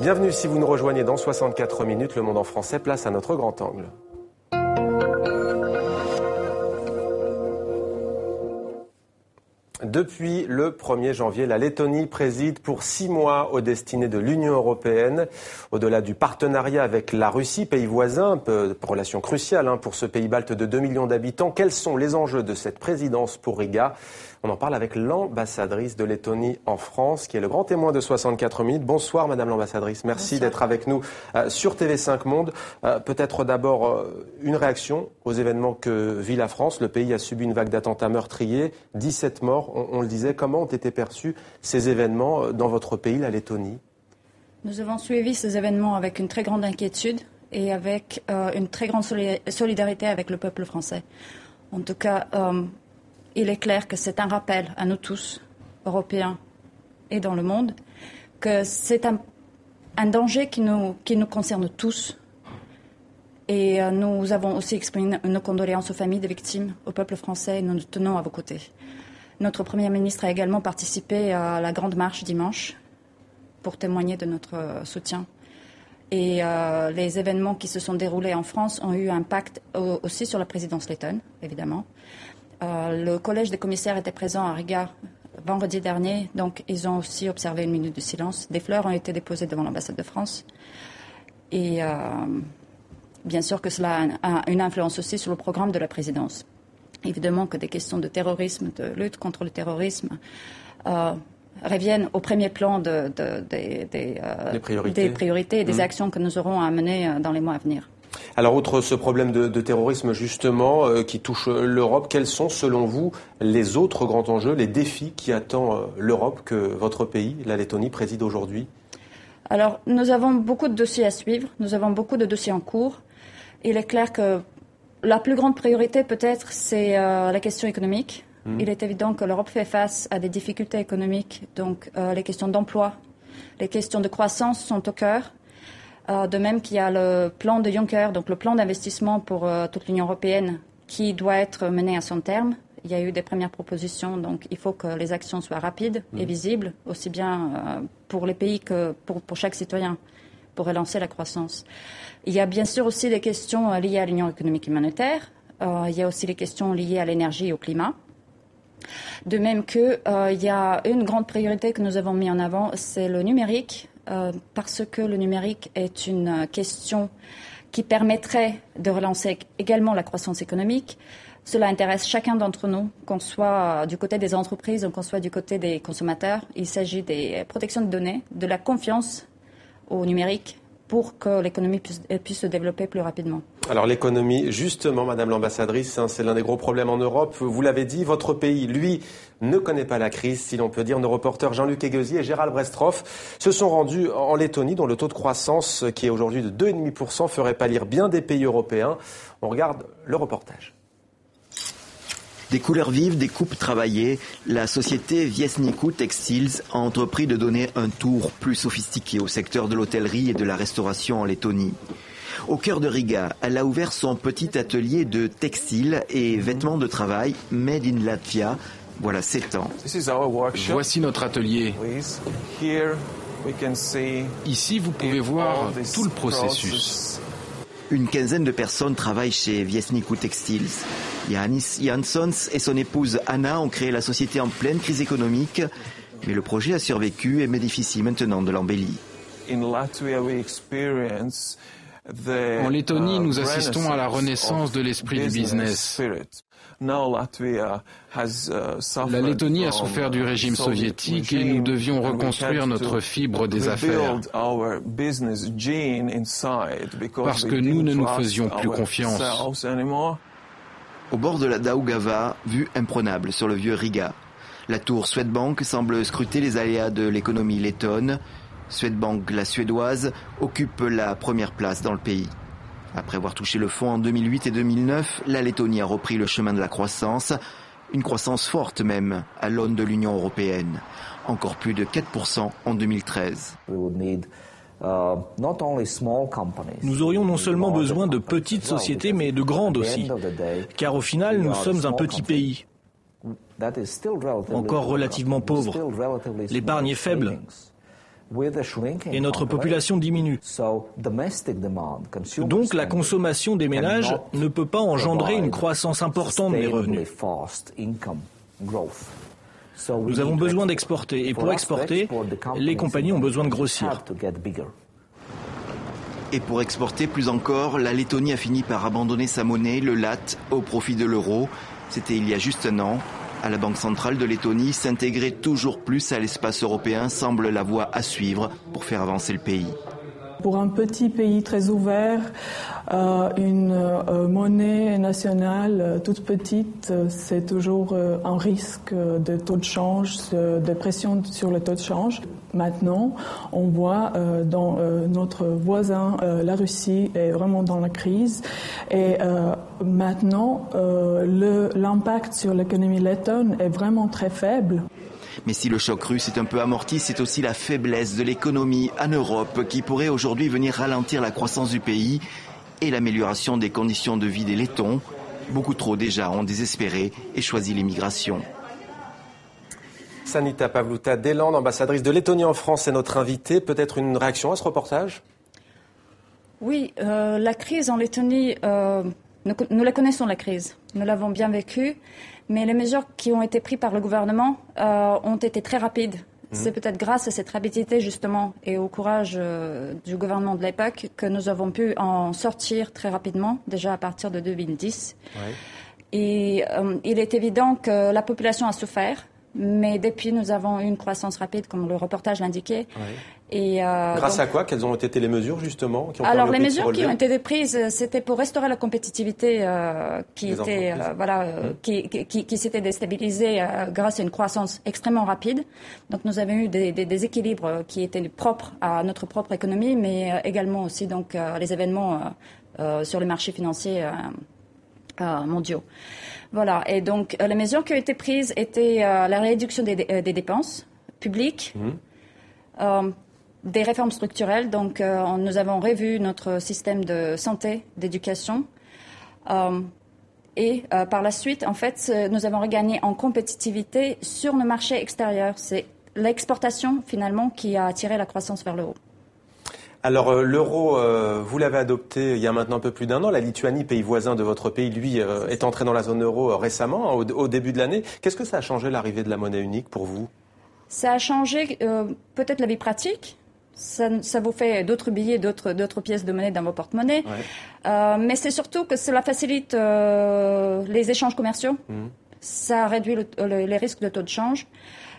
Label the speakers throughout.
Speaker 1: Bienvenue si vous nous rejoignez dans 64 minutes. Le Monde en français, place à notre grand angle. Depuis le 1er janvier, la Lettonie préside pour 6 mois aux destinées de l'Union européenne. Au-delà du partenariat avec la Russie, pays voisin, relation cruciale pour ce pays balte de 2 millions d'habitants. Quels sont les enjeux de cette présidence pour Riga ? On en parle avec l'ambassadrice de Lettonie en France, qui est le grand témoin de 64 minutes. Bonsoir Madame l'ambassadrice, merci d'être avec nous sur TV5 Monde. Peut-être d'abord une réaction aux événements que vit la France. Le pays a subi une vague d'attentats meurtriers, 17 morts, on le disait. Comment ont été perçus ces événements dans votre pays, la Lettonie ?
Speaker 2: Nous avons suivi ces événements avec une très grande inquiétude et avec une très grande solidarité avec le peuple français. En tout cas, il est clair que c'est un rappel à nous tous, Européens et dans le monde, que c'est un danger qui nous concerne tous. Et nous avons aussi exprimé nos condoléances aux familles des victimes, au peuple français, et nous nous tenons à vos côtés. Notre Premier ministre a également participé à la grande marche dimanche pour témoigner de notre soutien. Et les événements qui se sont déroulés en France ont eu un impact aussi sur la présidence lettonne, évidemment. Le collège des commissaires était présent à Riga vendredi dernier, donc ils ont aussi observé une minute de silence. Des fleurs ont été déposées devant l'ambassade de France. Et bien sûr que cela a une influence aussi sur le programme de la présidence. Évidemment que des questions de terrorisme, de lutte contre le terrorisme, reviennent au premier plan des priorités et des actions que nous aurons à mener dans les mois à venir.
Speaker 1: Alors, outre ce problème de terrorisme, justement, qui touche l'Europe, quels sont, selon vous, les autres grands enjeux, les défis qui attendent l'Europe que votre pays, la Lettonie, préside aujourd'hui ?
Speaker 2: Alors, nous avons beaucoup de dossiers à suivre, nous avons beaucoup de dossiers en cours. Il est clair que la plus grande priorité, peut-être, c'est la question économique. Il est évident que l'Europe fait face à des difficultés économiques, donc les questions d'emploi, les questions de croissance sont au cœur. De même qu'il y a le plan de Juncker, donc le plan d'investissement pour toute l'Union européenne, qui doit être mené à son terme. Il y a eu des premières propositions, donc il faut que les actions soient rapides et visibles, aussi bien pour les pays que pour chaque citoyen, pour relancer la croissance. Il y a bien sûr aussi des questions liées à l'Union économique et monétaire. Il y a aussi les questions liées à l'énergie et au climat. De même qu'il y a une grande priorité que nous avons mis en avant, c'est le numérique. Parce que le numérique est une question qui permettrait de relancer également la croissance économique. Cela intéresse chacun d'entre nous, qu'on soit du côté des entreprises ou qu'on soit du côté des consommateurs. Il s'agit des protections de données, de la confiance au numérique pour que l'économie puisse se développer plus rapidement.
Speaker 1: Alors l'économie, justement, Madame l'ambassadrice, c'est l'un des gros problèmes en Europe. Vous l'avez dit, votre pays, lui, ne connaît pas la crise, si l'on peut dire. Nos reporters Jean-Luc Eguezy et Gérald Brestroff se sont rendus en Lettonie, dont le taux de croissance, qui est aujourd'hui de 2,5%, ferait pâlir bien des pays européens. On regarde le reportage.
Speaker 3: Des couleurs vives, des coupes travaillées, la société Viesniku Textiles a entrepris de donner un tour plus sophistiqué au secteur de l'hôtellerie et de la restauration en Lettonie. Au cœur de Riga, elle a ouvert son petit atelier de textiles et vêtements de travail Made in Latvia. Voilà 7 ans.
Speaker 4: Voici notre atelier. Ici, vous pouvez voir tout le processus.
Speaker 3: Une quinzaine de personnes travaillent chez Viesniku Textiles. Janis Jansons et son épouse Anna ont créé la société en pleine crise économique, mais le projet a survécu et bénéficie maintenant de l'embellie.
Speaker 4: En Lettonie, nous assistons à la renaissance de l'esprit du business. La Lettonie a souffert du régime soviétique et nous devions reconstruire notre fibre des affaires parce que nous ne nous faisions plus confiance.
Speaker 3: Au bord de la Daugava, vue imprenable sur le vieux Riga. La tour Swedbank semble scruter les aléas de l'économie lettonne. Swedbank, la suédoise, occupe la première place dans le pays. Après avoir touché le fond en 2008 et 2009, la Lettonie a repris le chemin de la croissance, une croissance forte même, à l'aune de l'Union européenne. Encore plus de 4% en 2013.
Speaker 5: Nous aurions non seulement besoin de petites sociétés, mais de grandes aussi. Car au final, nous sommes un petit pays, encore relativement pauvre. L'épargne est faible. Et notre population diminue. Donc la consommation des ménages ne peut pas engendrer une croissance importante des revenus. Nous avons besoin d'exporter et pour exporter, les compagnies ont besoin de grossir.
Speaker 3: Et pour exporter plus encore, la Lettonie a fini par abandonner sa monnaie, le lat, au profit de l'euro. C'était il y a juste un an. À la Banque centrale de Lettonie, s'intégrer toujours plus à l'espace européen semble la voie à suivre pour faire avancer le pays.
Speaker 6: Pour un petit pays très ouvert, une monnaie nationale toute petite, c'est toujours un risque de taux de change, de pression sur le taux de change. Maintenant, on voit dans notre voisin, la Russie, est vraiment dans la crise. Et maintenant, l'impact sur l'économie lettonne est vraiment très faible.
Speaker 3: Mais si le choc russe est un peu amorti, c'est aussi la faiblesse de l'économie en Europe qui pourrait aujourd'hui venir ralentir la croissance du pays et l'amélioration des conditions de vie des Lettons. Beaucoup trop déjà ont désespéré et choisi l'immigration.
Speaker 1: Sanita Pavluta-Deland, ambassadrice de Lettonie en France, est notre invitée. Peut-être une réaction à ce reportage ?
Speaker 2: Oui, la crise en Lettonie, nous la connaissons, la crise. Nous l'avons bien vécue. Mais les mesures qui ont été prises par le gouvernement ont été très rapides. C'est peut-être grâce à cette rapidité, justement, et au courage du gouvernement de l'époque que nous avons pu en sortir très rapidement, déjà à partir de 2010. Ouais. Et il est évident que la population a souffert, mais depuis, nous avons eu une croissance rapide, comme le reportage l'indiquait. Ouais. Et
Speaker 1: grâce à quoi ? Quelles ont été les mesures, justement, qui ont
Speaker 2: Alors, les mesures qui ont été prises, c'était pour restaurer la compétitivité qui s'était déstabilisée grâce à une croissance extrêmement rapide. Donc, nous avons eu des déséquilibres qui étaient propres à notre propre économie, mais également aussi donc les événements sur les marchés financiers mondiaux. Voilà. Et donc, les mesures qui ont été prises étaient la réduction des dépenses publiques, des réformes structurelles. Donc, nous avons revu notre système de santé, d'éducation. Et par la suite, en fait, nous avons regagné en compétitivité sur nos marchés extérieurs. C'est l'exportation, finalement, qui a attiré la croissance vers le haut.
Speaker 1: Alors, l'euro, vous l'avez adopté il y a maintenant un peu plus d'un an. La Lituanie, pays voisin de votre pays, lui, est entré dans la zone euro récemment, au début de l'année. Qu'est-ce que ça a changé, l'arrivée de la monnaie unique, pour vous ?
Speaker 2: Ça a changé peut-être la vie pratique. Ça vous fait d'autres billets, d'autres pièces de monnaie dans vos porte-monnaies. Ouais. Mais c'est surtout que cela facilite les échanges commerciaux. Ça réduit les risques de taux de change.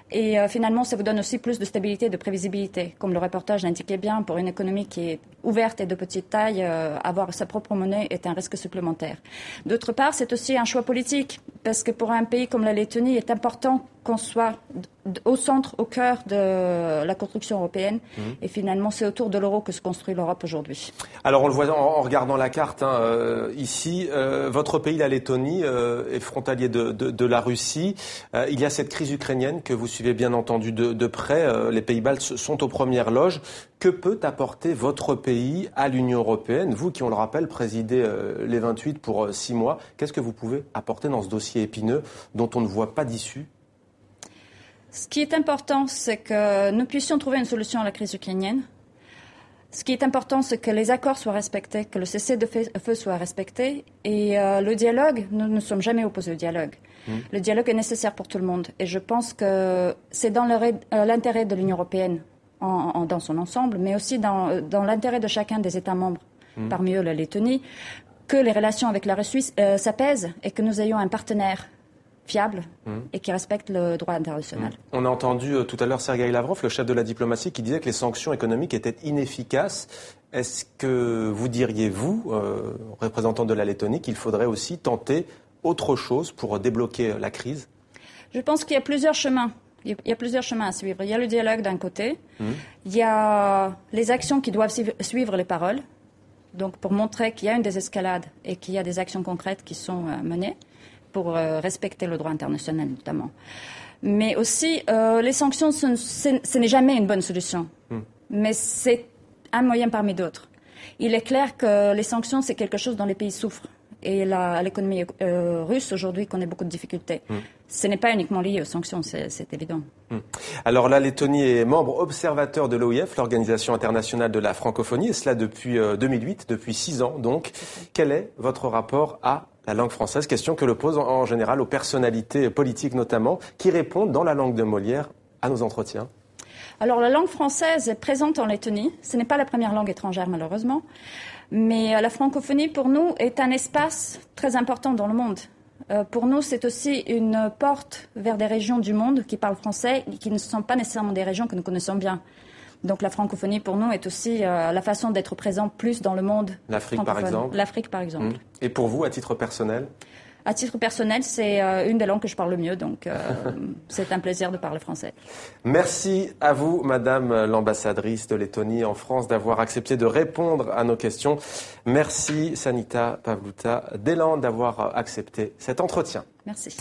Speaker 2: Et finalement, ça vous donne aussi plus de stabilité et de prévisibilité. Comme le reportage l'indiquait bien, pour une économie qui est ouverte et de petite taille, avoir sa propre monnaie est un risque supplémentaire. D'autre part, c'est aussi un choix politique, parce que pour un pays comme la Lettonie, il est important qu'on soit au centre, au cœur de la construction européenne. Et finalement, c'est autour de l'euro que se construit l'Europe aujourd'hui.
Speaker 1: Alors, on le voit en regardant la carte, ici, votre pays, la Lettonie, est frontalier de la Russie. Il y a cette crise ukrainienne que vous suivez bien entendu de près. Les pays baltes sont aux premières loges. Que peut apporter votre pays à l'Union européenne ? Vous qui, on le rappelle, présidez les 28 pour 6 mois. Qu'est-ce que vous pouvez apporter dans ce dossier épineux dont on ne voit pas d'issue ?
Speaker 2: Ce qui est important, c'est que nous puissions trouver une solution à la crise ukrainienne. Ce qui est important, c'est que les accords soient respectés, que le cessez-le-feu soit respecté. Et le dialogue, nous ne sommes jamais opposés au dialogue. Le dialogue est nécessaire pour tout le monde. Et je pense que c'est dans l'intérêt de l'Union européenne dans son ensemble, mais aussi dans l'intérêt de chacun des États membres, parmi eux la Lettonie, que les relations avec la Russie s'apaisent et que nous ayons un partenaire fiable et qui respecte le droit international.
Speaker 1: On a entendu tout à l'heure Sergueï Lavrov, le chef de la diplomatie, qui disait que les sanctions économiques étaient inefficaces. Est-ce que vous diriez, vous, représentant de la Lettonie, qu'il faudrait aussi tenter autre chose pour débloquer la crise ?
Speaker 2: Je pense qu'il y a plusieurs chemins. Il y a plusieurs chemins à suivre. Il y a le dialogue d'un côté. Il y a les actions qui doivent suivre les paroles. Donc pour montrer qu'il y a une désescalade et qu'il y a des actions concrètes qui sont menées pour respecter le droit international notamment. Mais aussi, les sanctions, ce n'est jamais une bonne solution. Mais c'est un moyen parmi d'autres. Il est clair que les sanctions, c'est quelque chose dont les pays souffrent. Et l'économie russe, aujourd'hui, connaît beaucoup de difficultés. ce n'est pas uniquement lié aux sanctions, c'est évident.
Speaker 1: Alors la Lettonie est membre observateur de l'OIF, l'Organisation internationale de la francophonie, et cela depuis 2008, depuis 6 ans donc. Quel est votre rapport à la langue française? Question que l'on pose en général aux personnalités politiques notamment, qui répondent dans la langue de Molière à nos entretiens.
Speaker 2: Alors la langue française est présente en Lettonie. Ce n'est pas la première langue étrangère malheureusement. Mais la francophonie pour nous est un espace très important dans le monde. Pour nous, c'est aussi une porte vers des régions du monde qui parlent français et qui ne sont pas nécessairement des régions que nous connaissons bien. Donc la francophonie pour nous est aussi la façon d'être présent plus dans le monde.
Speaker 1: L'Afrique par exemple.
Speaker 2: L'Afrique par exemple.
Speaker 1: Et pour vous, à titre personnel?
Speaker 2: À titre personnel, c'est une des langues que je parle le mieux, donc c'est un plaisir de parler français.
Speaker 1: Merci à vous, Madame l'ambassadrice de Lettonie en France, d'avoir accepté de répondre à nos questions. Merci, Sanita Pavluta-Deland, d'avoir accepté cet entretien.
Speaker 2: Merci.